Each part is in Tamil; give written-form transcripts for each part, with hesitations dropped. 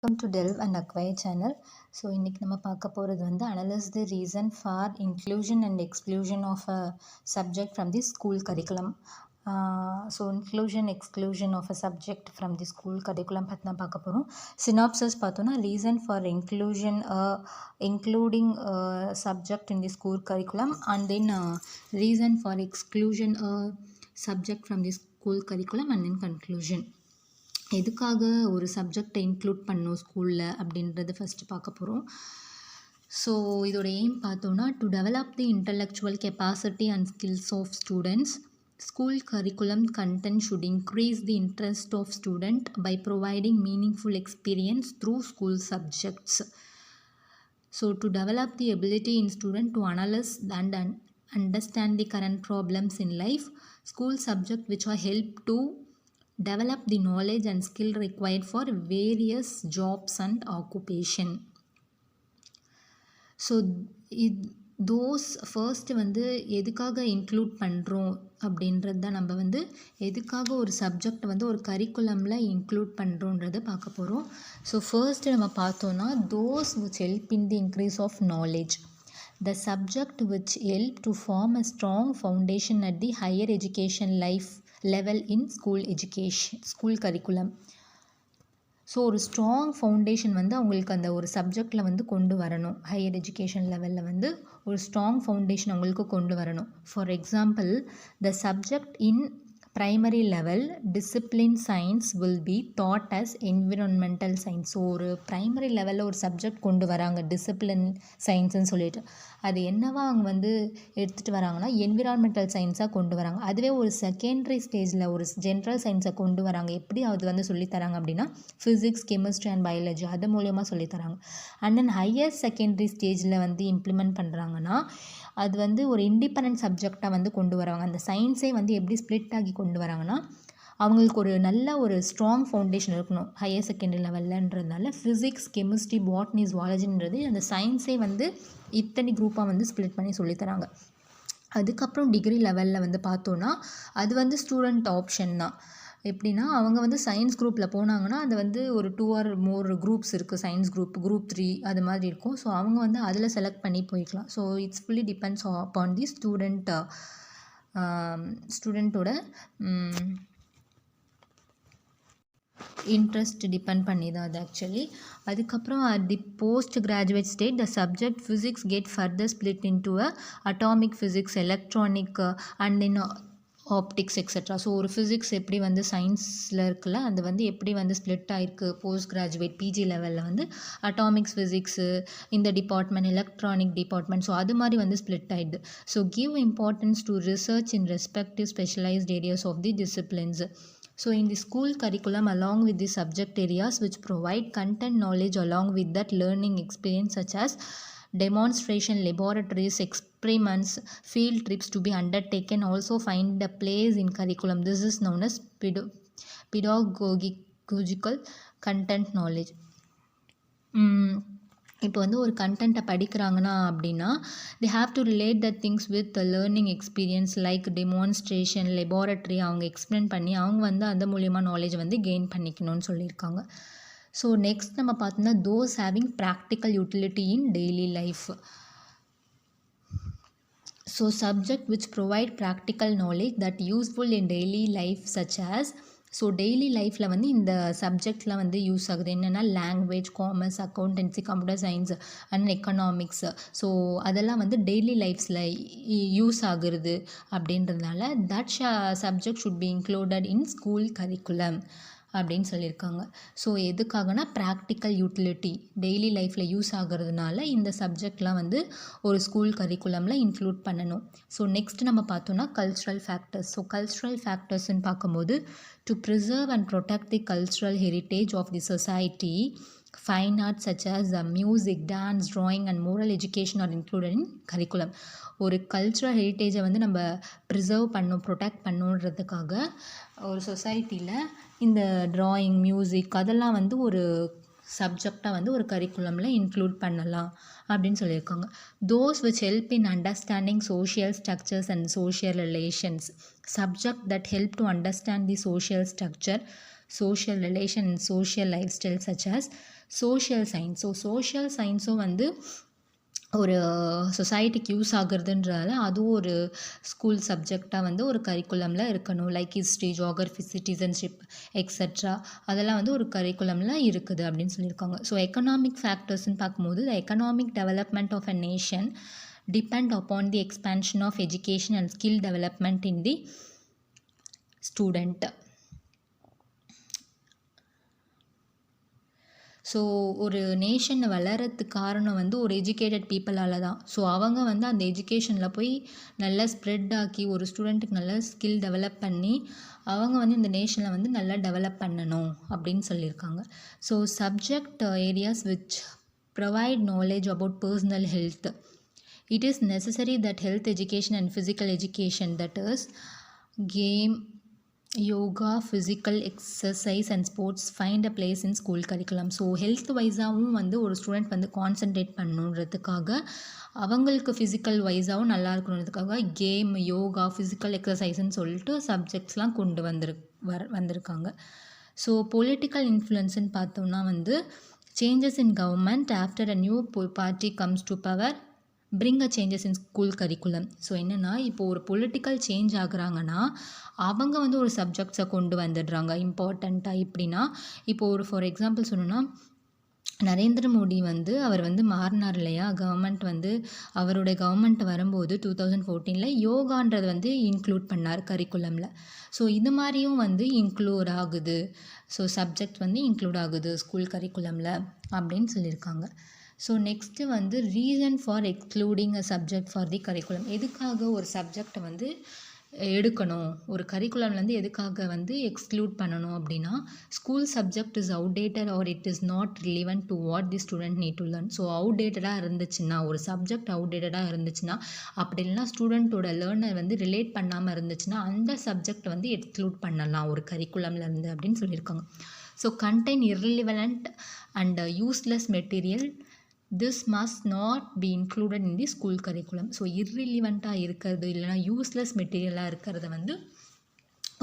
Welcome to Delve and Acquire channel. So இன்றைக்கி நம்ம பார்க்க போகிறது வந்து analyze the reason for inclusion and exclusion of a subject from the school curriculum. So exclusion of a subject from the school curriculum பற்றி தான் பார்க்க போகிறோம். Synopsis பார்த்தோன்னா reason for inclusion including subject in the school curriculum and then reason for exclusion subject from the school curriculum and then conclusion. எதுக்காக ஒரு சப்ஜெக்டை இன்க்ளூட் பண்ணணும் ஸ்கூலில் அப்படின்றது ஃபஸ்ட்டு பார்க்க போகிறோம். ஸோ இதோட எய்ம் பார்த்தோன்னா to develop the intellectual capacity and skills of students. School curriculum content should increase the interest of student by providing meaningful experience through school subjects. So to develop the ability in student to analyse and understand the current problems in life, school subject which are help to develop the knowledge and skill required for various jobs and occupation. So those first வந்து எதுக்காக இன்க்ளூட் பண்ணுறோம் அப்படின்றது தான் நம்ம வந்து எதுக்காக ஒரு சப்ஜெக்ட் வந்து ஒரு கரிக்குலமில் இன்க்ளூட் பண்ணுறோன்றதை பார்க்க போகிறோம். ஸோ ஃபர்ஸ்ட் நம்ம பார்த்தோன்னா those which help in the increase of knowledge, the subject which help to form a strong foundation at the higher education life level in school curriculum. So ஒரு ஸ்ட்ராங் ஃபவுண்டேஷன் வந்து அவங்களுக்கு அந்த ஒரு சப்ஜெக்டில் வந்து கொண்டு வரணும். ஹையர் எஜுகேஷன் லெவலில் வந்து ஒரு ஸ்ட்ராங் ஃபவுண்டேஷன் அவங்களுக்கு கொண்டு வரணும். For example, the subject in primary level discipline science will be taught as environmental science. So ஒரு ப்ரைமரி லெவலில் ஒரு சப்ஜெக்ட் கொண்டு வராங்க டிசிப்ளின் சயின்ஸ்ன்னு சொல்லிட்டு, அது என்னவா அவங்க வந்து எடுத்துகிட்டு வராங்கன்னா என்விரான்மெண்டல் சயின்ஸாக கொண்டு வராங்க. அதுவே ஒரு செகண்டரி ஸ்டேஜில் ஒரு ஜென்ரல் சயின்ஸை கொண்டு வராங்க. எப்படி அது வந்து சொல்லித்தராங்க அப்படின்னா ஃபிசிக்ஸ், கெமிஸ்ட்ரி அண்ட் பயாலஜி அது மூலயமா சொல்லித்தராங்க. அண்ட் தென் ஹையர் செகண்டரி ஸ்டேஜில் வந்து இம்ப்ளிமெண்ட் பண்ணுறாங்கன்னா அது வந்து ஒரு இண்டிபெண்டன்ட் சப்ஜெக்டாக வந்து கொண்டு வராங்க. அந்த சயின்ஸே வந்து எப்படி ஸ்ப்ளிட் ஆகி கொண்டு வராங்கன்னா அவங்களுக்கு ஒரு நல்ல ஒரு ஸ்ட்ராங் ஃபவுண்டேஷன் இருக்கணும் ஹையர் செகண்டரி லெவல்லன்றதுனால ஃபிசிக்ஸ், கெமிஸ்ட்ரி, பாட்னி, ஜுவாலஜின்றது அந்த சயின்ஸே வந்து இத்தனை குரூப்பாக வந்து ஸ்ப்ளிட் பண்ணி சொல்லித்தராங்க. அதுக்கப்புறம் டிகிரி லெவலில் வந்து பார்த்தோன்னா அது வந்து ஸ்டூடெண்ட் ஆப்ஷன் தான். எப்படின்னா அவங்க வந்து சயின்ஸ் குரூப்பில் போனாங்கன்னா அது வந்து ஒரு 2 or more குரூப்ஸ் இருக்குது. சயின்ஸ் குரூப், குரூப் 3 அது மாதிரி இருக்கும். ஸோ அவங்க வந்து அதில் செலக்ட் பண்ணி போய்க்கலாம். So it's fully depends upon the ஸ்டூடெண்ட்டோட இன்ட்ரெஸ்ட் டிபெண்ட் பண்ணி தான் அது ஆக்சுவலி. அதுக்கப்புறம் at the post graduate state the subject physics get further split into atomic physics, electronic and then optics et cetera. So ஒரு ஃபிசிக்ஸ் எப்படி வந்து சயின்ஸில் இருக்குல்ல அது வந்து எப்படி வந்து ஸ்ப்ளிட் ஆகிருக்கு போஸ்ட் கிராஜுவேட் பிஜி லெவலில் வந்து அட்டாமிக்ஸ் ஃபிசிக்ஸு இந்த டிபார்ட்மெண்ட், எலக்ட்ரானிக் டிபார்ட்மெண்ட், ஸோ அது மாதிரி வந்து ஸ்ப்ளிட் ஆகிடுது. So give importance to research in respective specialised areas of the disciplines. So in the school curriculum along with the subject areas which provide content knowledge along with that learning experience such as demonstration, laboratories, experiments, field trips to be undertaken also find a place in curriculum. This is known as pedagogical content knowledge. இப்போ வந்து ஒரு கண்டென்ட்டை படிக்கிறாங்கன்னா அப்படின்னா they have to relate the things with the learning experience like demonstration, laboratory அவங்க எக்ஸ்பிளைன் பண்ணி அவங்க வந்து அந்த மூலியமாக நாலேஜ் வந்து கெயின் பண்ணிக்கணும்னு சொல்லியிருக்காங்க. ஸோ நெக்ஸ்ட் நம்ம பார்த்தோம்னா those having practical utility in daily life. So subject which provide practical knowledge that useful in daily life such as, so daily லைஃப்பில் வந்து இந்த சப்ஜெக்ட்லாம் வந்து யூஸ் ஆகுது. என்னென்னா language, commerce, accountancy, computer science and economics. So அதெல்லாம் வந்து டெய்லி லைஃப்ஸில் யூஸ் ஆகுறது அப்படின்றதுனால that subject should be included in school curriculum அப்படின்னு சொல்லியிருக்காங்க. ஸோ எதுக்காகனா ப்ராக்டிக்கல் யூட்டிலிட்டி டெய்லி லைஃப்பில் யூஸ் ஆகிறதுனால இந்த சப்ஜெக்ட்லாம் வந்து ஒரு ஸ்கூல் கரிக்குலமில் இன்க்ளூட் பண்ணணும். ஸோ நெக்ஸ்ட் நம்ம பார்த்தோன்னா கல்ச்சுரல் ஃபேக்டர்ஸ். ஸோ கல்ச்சுரல் ஃபேக்டர்ஸ்ன்னு பார்க்கும்போது to preserve and protect the cultural heritage of the society, fine arts such as music, dance, drawing and moral education are included in curriculum. ஒரு கல்ச்சுரல் ஹெரிட்டேஜை வந்து நம்ம ப்ரிசர்வ் பண்ணணும், ப்ரொடெக்ட் பண்ணணுன்றதுக்காக ஒரு சொசைட்டியில் இந்த ட்ராயிங், மியூசிக் அதெல்லாம் வந்து ஒரு சப்ஜெக்டாக வந்து ஒரு கரிக்குலமில் இன்க்ளூட் பண்ணலாம் அப்படின்னு சொல்லியிருக்காங்க. Those which help in understanding social structures and social relations. Subject that help to understand the social structure, social relation and social lifestyle such as social science. So social சயின்ஸும் வந்து ஒரு சொசைட்டிக்கு யூஸ் ஆகுறதுன்றால அதுவும் ஒரு ஸ்கூல் சப்ஜெக்டாக வந்து ஒரு கரிக்குலமில் இருக்கணும். Like history, geography, citizenship etcetera அதெல்லாம் வந்து ஒரு கரிக்குலமில் இருக்குது அப்படின்னு சொல்லியிருக்காங்க. ஸோ எக்கனாமிக் ஃபேக்டர்ஸ்ன்னு பார்க்கும்போது the economic development of a nation depend upon the expansion of education and skill development in the student. So ஒரு நேஷன் வளர்கிறதுக்கு காரணம் வந்து ஒரு எஜுகேட்டட் பீப்புளால் தான். ஸோ அவங்க வந்து அந்த எஜுகேஷனில் போய் நல்லா ஸ்ப்ரெட் ஆக்கி ஒரு ஸ்டூடெண்ட்டுக்கு நல்லா ஸ்கில் டெவலப் பண்ணி அவங்க வந்து இந்த நேஷனில் வந்து நல்லா டெவலப் பண்ணணும் அப்படின்னு சொல்லியிருக்காங்க. So subject areas which provide knowledge about personal health. It is necessary that health education and physical education, that is game, yoga, physical exercise and sports find a place in school curriculum. So health வைஸாகவும் வந்து ஒரு ஸ்டூடெண்ட் வந்து கான்சன்ட்ரேட் பண்ணணுன்றதுக்காக அவங்களுக்கு ஃபிசிக்கல் வைஸாகவும் நல்லா இருக்கணுன்றதுக்காக கேம், யோகா, ஃபிசிக்கல் எக்ஸசைஸ்ன்னு சொல்லிட்டு சப்ஜெக்ட்ஸ்லாம் கொண்டு வந்திருக்காங்க. ஸோ பொலிட்டிக்கல் இன்ஃப்ளூயன்ஸ்ன்னு பார்த்தோம்னா வந்து changes in government after a new party comes to power bring a changes in school curriculum. So என்னென்னா இப்போ ஒரு பொலிட்டிக்கல் சேஞ்ச் ஆகுறாங்கன்னா அவங்க வந்து ஒரு சப்ஜெக்ட்ஸை கொண்டு வந்துடுறாங்க இம்பார்ட்டண்ட்டாக. எப்படின்னா இப்போ ஒரு ஃபார் எக்ஸாம்பிள் சொல்லணும்னா நரேந்திர மோடி வந்து அவர் வந்து மாறினார் இல்லையா, கவர்மெண்ட் வந்து அவருடைய கவர்மெண்ட் வரும்போது 2014 யோகான்றது வந்து இன்க்ளூட் பண்ணார் கரிக்குலமில். ஸோ இது மாதிரியும் வந்து இன்க்ளூட் ஆகுது. ஸோ சப்ஜெக்ட் வந்து இன்க்ளூட் ஆகுது ஸ்கூல் கரிக்குலமில் அப்படின்னு சொல்லியிருக்காங்க. ஸோ நெக்ஸ்ட்டு வந்து reason for excluding a subject for the curriculum. எதுக்காக ஒரு சப்ஜெக்டை வந்து எடுக்கணும், ஒரு கரிக்குலம்லேருந்து எதுக்காக வந்து எக்ஸ்க்ளூட் பண்ணணும் அப்படின்னா school subject is outdated or it is not relevant to what the student need to learn. So அவுடேட்டடாக இருந்துச்சுன்னா ஒரு சப்ஜெக்ட் அவுடேட்டடாக இருந்துச்சுன்னா அப்படி இல்லைனா ஸ்டூடெண்ட்டோட லேர்னர் வந்து ரிலேட் பண்ணாமல் இருந்துச்சுன்னா அந்த சப்ஜெக்ட் வந்து எக்ஸ்க்ளூட் பண்ணலாம் ஒரு கரிக்குலம்லேருந்து அப்படின்னு சொல்லியிருக்காங்க. So contain irrelevant and useless material. This must not be included in the school curriculum. So irrelevant-ஆக இருக்கிறது இல்லைனா யூஸ்லெஸ் மெட்டீரியலாக இருக்கிறத வந்து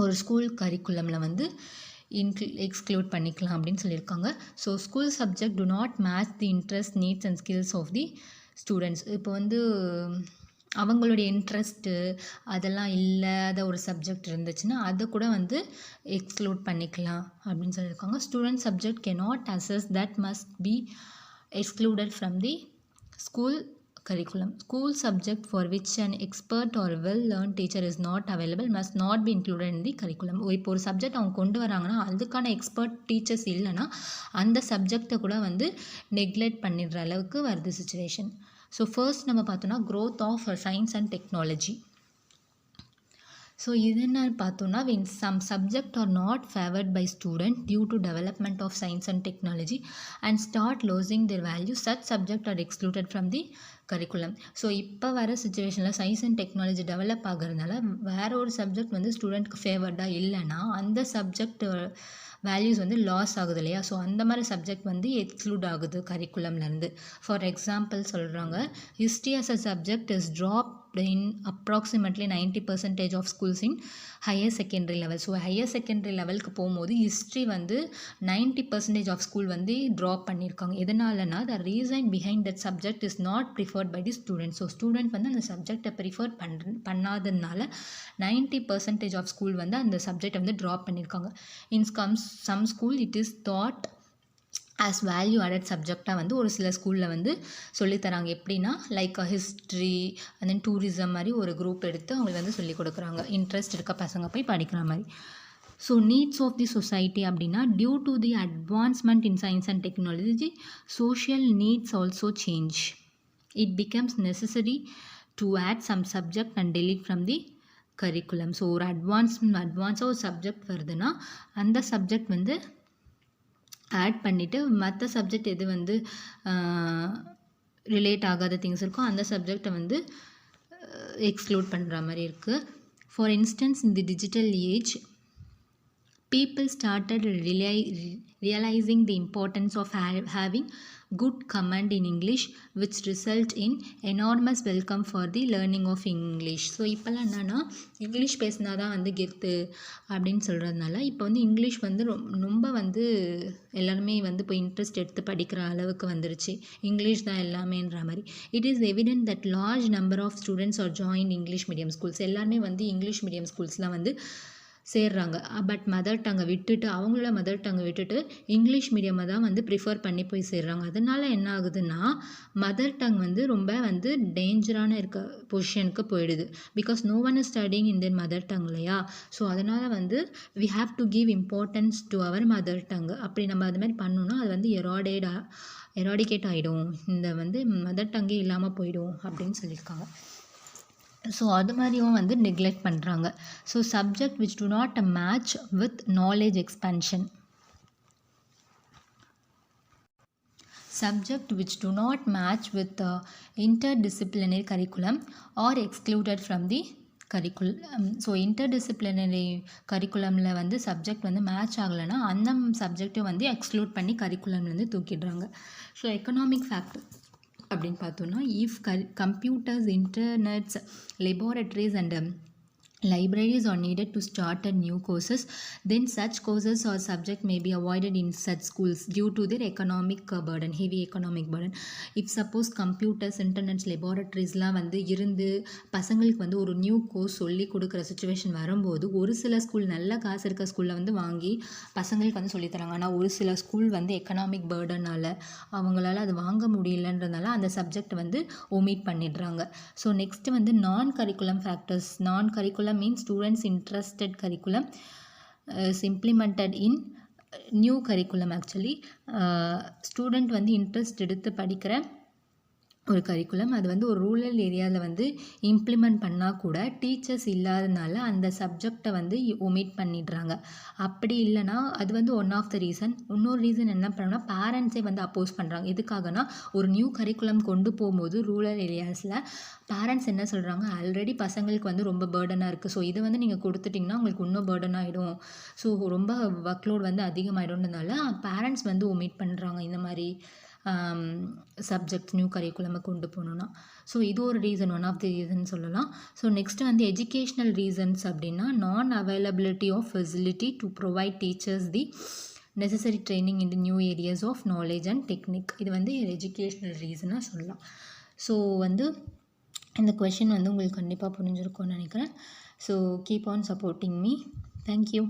ஒரு ஸ்கூல் கரிக்குலமில் வந்து எக்ஸ்க்ளூட் பண்ணிக்கலாம் அப்படின்னு சொல்லியிருக்காங்க. So school subject do not match the interest, needs and skills of the students. இப்போ வந்து அவங்களுடைய இன்ட்ரெஸ்ட்டு அதெல்லாம் இல்லாத ஒரு சப்ஜெக்ட் இருந்துச்சுன்னா அதை கூட வந்து எக்ஸ்க்ளூட் பண்ணிக்கலாம் அப்படின்னு சொல்லியிருக்காங்க. Student subject cannot assess that must be excluded from the school curriculum. School subject for which an expert or well-learned teacher is not available must not be included in the curriculum. இப்போ ஒரு சப்ஜெக்ட் அவங்க கொண்டு வராங்கன்னா அதுக்கான எக்ஸ்பர்ட் டீச்சர்ஸ் இல்லைன்னா அந்த சப்ஜெக்டை கூட வந்து நெக்லெக்ட் பண்ணிடுற அளவுக்கு வருது சுச்சுவேஷன். ஸோ ஃபர்ஸ்ட் நம்ம பார்த்தோன்னா growth of science and technology. So இது என்ன பார்த்தோன்னா when some subject are not favored by student due to development of science and technology and start losing their value, such subject are excluded from the curriculum. So இப்போ வர சுச்சுவேஷனில் சயின்ஸ் அண்ட் டெக்னாலஜி டெவலப் ஆகிறதுனால வேறு ஒரு சப்ஜெக்ட் வந்து ஸ்டூடெண்ட்க்கு ஃபேவர்டாக இல்லைன்னா அந்த சப்ஜெக்ட் வேல்யூஸ் வந்து லாஸ் ஆகுது இல்லையா. ஸோ அந்த மாதிரி சப்ஜெக்ட் வந்து எக்ஸ்க்ளூட் ஆகுது கரிக்குலம்லேருந்து. ஃபார் எக்ஸாம்பிள் சொல்கிறாங்க history as a subject is dropped in approximately 90% of schools in higher secondary level. So higher secondary லெவலுக்கு போகும்போது ஹிஸ்ட்ரி வந்து 90% ஆஃப் ஸ்கூல் வந்து ட்ராப் பண்ணியிருக்காங்க. எதனாலனா the reason behind that subject is not preferred by the student. So student வந்து அந்த சப்ஜெக்டை ப்ரிஃபர் பண்ணாததுனால 90% ஆஃப் ஸ்கூல் வந்து அந்த சப்ஜெக்டை வந்து ட்ராப் பண்ணியிருக்காங்க. In some school it is taught as value added சப்ஜெக்டாக வந்து ஒரு சில ஸ்கூலில் வந்து சொல்லித்தராங்க. எப்படின்னா like history and then tourism மாதிரி ஒரு குரூப் எடுத்து அவங்களுக்கு வந்து சொல்லிக் கொடுக்குறாங்க, இன்ட்ரெஸ்ட் இருக்க பசங்க போய் படிக்கிற மாதிரி. So needs of the society அப்படின்னா due to the advancement in science and technology social needs also change. It becomes necessary to add some subject and delete from the curriculum. So ஒரு அட்வான்ஸாக ஒரு சப்ஜெக்ட் வருதுன்னா அந்த சப்ஜெக்ட் வந்து ஆட் பண்ணிவிட்டு மற்ற சப்ஜெக்ட் எது வந்து ரிலேட் ஆகாத திங்ஸ் இருக்கோ அந்த சப்ஜெக்டை வந்து எக்ஸ்க்ளூட் பண்ணுற மாதிரி இருக்குது. For instance in the digital age people started realizing the importance of having good command in English, which result in enormous welcome for the learning of English. So இப்போல்லாம் என்னென்னா இங்கிலீஷ் பேசினா தான் வந்து கெத்து அப்படின்னு சொல்கிறதுனால இப்போ வந்து இங்கிலீஷ் வந்து ரொம்ப வந்து எல்லாருமே வந்து இப்போ இன்ட்ரெஸ்ட் எடுத்து படிக்கிற அளவுக்கு வந்துருச்சு. இங்கிலீஷ் தான் எல்லாமேன்ற மாதிரி. It is evident that large number of students are join English medium schools. எல்லாருமே வந்து இங்கிலீஷ் மீடியம் ஸ்கூல்ஸ்லாம் வந்து சேர்றாங்க. பட் மதர் டங்கை விட்டுட்டு அவங்களோட மதர் டங்கை விட்டுட்டு இங்கிலீஷ் மீடியமை தான் வந்து ப்ரிஃபர் பண்ணி போய் சேர்றாங்க. அதனால என்ன ஆகுதுன்னா மதர் டங் வந்து ரொம்ப வந்து டேஞ்சரான இருக்க பொசிஷனுக்கு போயிடுது. Because no one is studying in then mother tongue இல்லையா? ஸோ அதனால் வந்து we have to give importance to our mother tongue. அப்படி நம்ம அது மாதிரி பண்ணோன்னா அது வந்து எராடிகேட் ஆகிடும், இந்த வந்து மதர் டங்கே இல்லாமல் போயிடும் அப்படின்னு சொல்லியிருக்காங்க. ஸோ அது மாதிரியும் வந்து நெக்லெக்ட் பண்ணுறாங்க. So subject which do not match with knowledge expansion. Subject which do not match with the interdisciplinary curriculum are excluded from the curriculum. So interdisciplinary கரிக்குலமில் வந்து சப்ஜெக்ட் வந்து மேட்ச் ஆகலைன்னா அந்த சப்ஜெக்டை வந்து எக்ஸ்க்ளூட் பண்ணி கரிக்குலம்லேருந்து தூக்கிடுறாங்க. ஸோ எக்கனாமிக் ஃபேக்டர் அப்படின்னு பார்த்தோன்னா if computers, internets, laboratories and libraries are needed to start a new courses, then such courses or subject may be avoided in such schools due to their economic burden, heavy economic burden. If suppose computers, internets, laboratories-லாம் வந்து இருந்து பசங்களுக்கு வந்து ஒரு நியூ கோர்ஸ் சொல்லி கொடுக்குற சுச்சுவேஷன் வரும்போது ஒரு சில ஸ்கூல் நல்ல காசு இருக்க ஸ்கூலில் வந்து வாங்கி பசங்களுக்கு வந்து சொல்லித்தராங்க. ஆனால் ஒரு சில ஸ்கூல் வந்து எக்கனாமிக் பேர்டனால் அவங்களால அது வாங்க முடியலன்றதுனால அந்த சப்ஜெக்ட் வந்து ஒமிட் பண்ணிடுறாங்க. ஸோ நெக்ஸ்ட் வந்து நான் கரிக்குலம் ஃபேக்டர்ஸ். நான் curriculum means students interested curriculum is implemented in new curriculum. actually student வந்து இன்ட்ரெஸ்ட் எடுத்து படிக்கிற ஒரு கரிக்குலம் அது வந்து ஒரு ரூரல் ஏரியாவில் வந்து இம்ப்ளிமெண்ட் பண்ணால் கூட டீச்சர்ஸ் இல்லாதனால அந்த சப்ஜெக்டை வந்து ஒமிட் பண்ணிடுறாங்க. அப்படி இல்லைனா அது வந்து ஒன் ஆஃப் த ரீசன். இன்னொரு ரீசன் என்ன பண்ணோம்னா பேரண்ட்ஸே வந்து அப்போஸ் பண்ணுறாங்க. எதுக்காகனா ஒரு நியூ கரிக்குலம் கொண்டு போகும்போது ரூரல் ஏரியாஸில் பேரண்ட்ஸ் என்ன சொல்கிறாங்க, ஆல்ரெடி பசங்களுக்கு வந்து ரொம்ப பேர்டனாக இருக்குது, ஸோ இதை வந்து நீங்கள் கொடுத்துட்டிங்கன்னா உங்களுக்கு இன்னும் பேர்டன் ஆகிடும், ஸோ ரொம்ப ஒர்க்லோட் வந்து அதிகமாகிடும்ன்றதுனால பேரண்ட்ஸ் வந்து ஒமிட் பண்ணுறாங்க இந்த மாதிரி சப்ஜெக்ட் நியூ கரிக்குலமை கொண்டு போகணுன்னா. ஸோ இது ஒரு reason, one of the reason சொல்லலாம். ஸோ நெக்ஸ்ட் வந்து எஜுகேஷ்னல் ரீசன்ஸ் அப்படின்னா non availability of facility to provide teachers the necessary training in the new areas of knowledge and technique. இது வந்து எஜுகேஷ்னல் ரீசனாக சொல்லலாம். ஸோ வந்து இந்த கொஷின் வந்து உங்களுக்கு கண்டிப்பாக புரிஞ்சிருக்கும்னு நினைக்கிறேன். So keep on supporting me. Thank you.